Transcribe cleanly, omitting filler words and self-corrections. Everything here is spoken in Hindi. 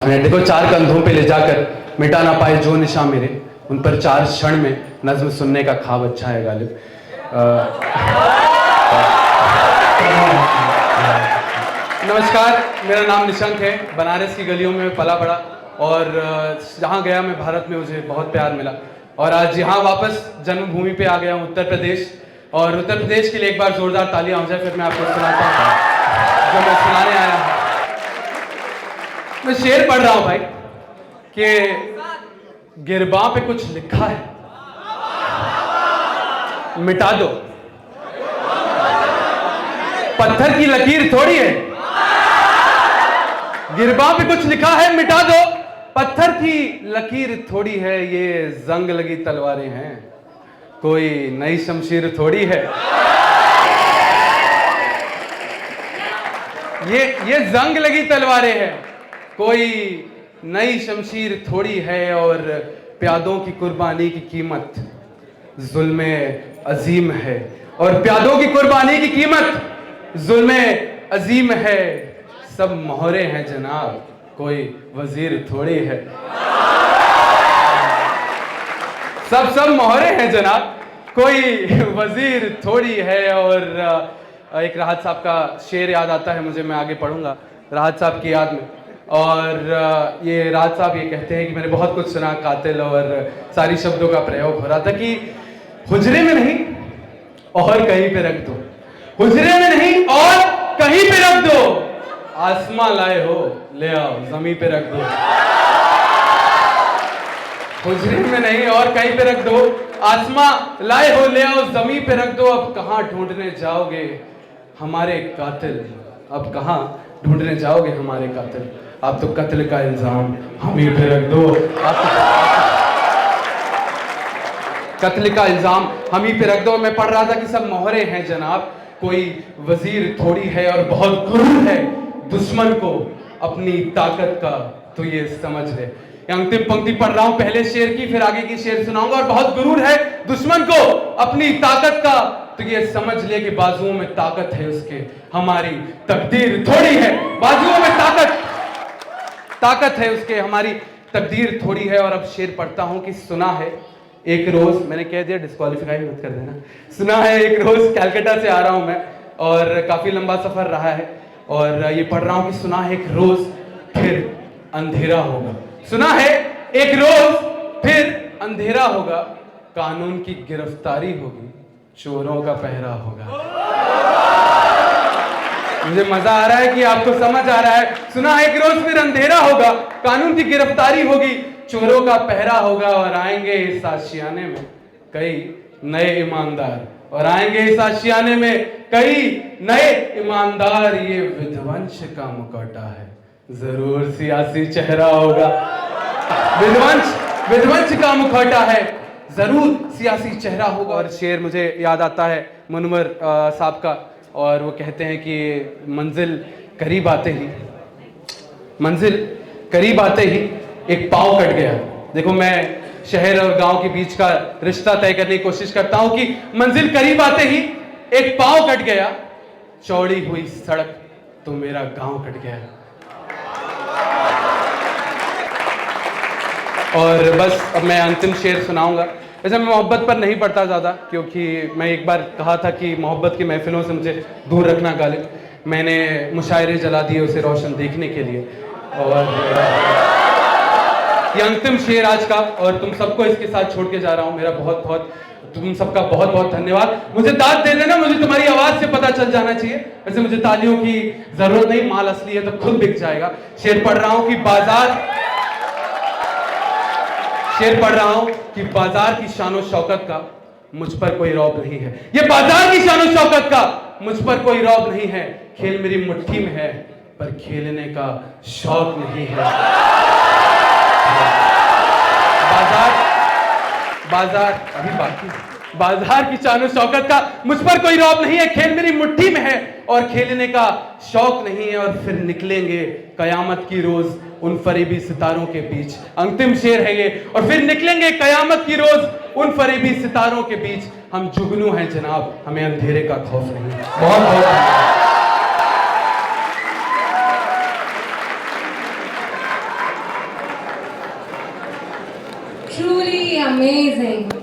देखो चार कंधों पे ले जाकर मिटा ना पाए जो निशा मेरे, उन पर चार क्षण में नज्म सुनने का ख्वाब अच्छा है गालिब। नमस्कार, मेरा नाम निशंक है। बनारस की गलियों में पला बड़ा और जहाँ गया मैं भारत में मुझे बहुत प्यार मिला और आज यहाँ वापस जन्मभूमि पे आ गया हूँ, उत्तर प्रदेश। और उत्तर प्रदेश के लिए एक बार जोरदार तालियां हो जाए, फिर मैं आपको सुनाता हूँ जो मैं सुनाने आया हूँ। मैं शेर पढ़ रहा हूँ भाई कि गिरबा पे कुछ लिखा है, मिटा दो। पत्थर की लकीर थोड़ी है, गिरबा पे कुछ लिखा है, मिटा दो। पत्थर की लकीर थोड़ी है, ये जंग लगी तलवारें हैं, कोई नई शमशीर थोड़ी है। ये जंग लगी तलवारें हैं, कोई नई शमशीर थोड़ी है। और प्यादों की कुर्बानी की कीमत जुल्म अजीम है, और प्यादों की कुर्बानी की कीमत जुल्म अजीम है। सब मोहरे हैं जनाब, कोई वजीर थोड़ी है। सब मोहरे हैं जनाब, कोई वजीर थोड़ी है। और एक राहत साहब का शेर याद आता है मुझे, मैं आगे पढ़ूंगा राहत साहब की याद में। और ये राहत साहब ये कहते हैं कि मैंने बहुत कुछ सुना, कातिल और सारी शब्दों का प्रयोग हो रहा था कि हुजरे में नहीं और कहीं पे रख दो, हुजरे में नहीं और कहीं पे रख दो। आसमां लाए हो ले आओ जमीन पे रख दो। हुजरे में नहीं और कहीं पे रख दो, आसमां लाए हो ले आओ जमीन पे रख दो। अब कहां ढूंढने जाओगे हमारे कातिल, अब कहां ढूंढने जाओगे हमारे कातिल। आप तो कत्ल का इल्जाम हम ही पे रख दो, कत्ल का इल्जाम हम ही पे रख दो। मैं पढ़ रहा था कि सब मोहरे हैं जनाब, कोई वजीर थोड़ी है। और बहुत गुरूर है दुश्मन को अपनी ताकत का, तो ये समझ ले। अंतिम पंक्ति पढ़ रहा हूं पहले शेर की, फिर आगे की शेर सुनाऊंगा। और बहुत गुरूर है दुश्मन को अपनी ताकत का, तो ये समझ ले कि बाजुओं में ताकत है उसके, हमारी तकदीर थोड़ी है। बाजुओं में ताकत है उसके, हमारी तकदीर थोड़ी है। और अब शेर पढ़ता हूं कि सुना है एक रोज, मैंने कह दिया डिस्क्वालीफाई मत कर देना। सुना है एक रोज, कैलकाटा से आ रहा हूं मैं और काफी लंबा सफर रहा है। और ये पढ़ रहा हूं कि सुना है एक रोज फिर अंधेरा होगा। सुना है एक रोज फिर अंधेरा होगा, कानून की गिरफ्तारी होगी, चोरों का पहरा होगा। मुझे मजा आ रहा है कि आपको समझ आ रहा है। सुना है एक रोज फिर अंधेरा होगा, कानून की गिरफ्तारी होगी, चोरों का पहरा होगा। और आएंगे इस आशियाने में कई नए ईमानदार, और आएंगे इस आशियाने में कई नए ईमानदार। ये विध्वंस का मुखौटा है, जरूर सियासी चेहरा होगा। विध्वंस का मुखौटा है, जरूर सियासी चेहरा होगा। और शेर मुझे याद आता है मुनव्वर साहब का, और वो कहते हैं कि मंजिल करीब आते ही एक पाँव कट गया। देखो मैं शहर और गांव के बीच का रिश्ता तय करने की कोशिश करता हूं कि मंजिल करीब आते ही एक पाँव कट गया, चौड़ी हुई सड़क तो मेरा गांव कट गया। और बस अब मैं अंतिम शेर सुनाऊंगा। वैसे मैं मोहब्बत पर नहीं पढ़ता ज़्यादा, क्योंकि मैं एक बार कहा था कि मोहब्बत की महफिलों से मुझे दूर रखना गालिब। मैंने मुशायरे जला दिए उसे रोशन देखने के लिए। और ये अंतिम शेर आज का, और तुम सबको इसके साथ छोड़ के जा रहा हूँ। मेरा तुम सबका बहुत बहुत धन्यवाद। मुझे दाद दे देना, मुझे तुम्हारी आवाज़ से पता चल जाना चाहिए। वैसे मुझे तालियों की ज़रूरत नहीं, माल असली है तो खुद बिक जाएगा। शेर पढ़ रहा हूँ कि बाजार की शानो शौकत का मुझ पर कोई रौब नहीं है। ये बाजार की शानो शौकत का मुझ पर कोई रौब नहीं है। खेल मेरी मुट्ठी में है पर खेलने का शौक नहीं है। बाजार की शानो शौकत का मुझ पर कोई रौब नहीं है। खेल मेरी मुट्ठी में है और खेलने का शौक नहीं है। और फिर निकलेंगे कयामत की रोज उन फरेबी सितारों के बीच। अंतिम शेर है ये। और फिर निकलेंगे कयामत की रोज उन फरेबी सितारों के बीच। हम जुगनू हैं जनाब, हमें अंधेरे का खौफ नहीं। बहुत बहुत truly amazing.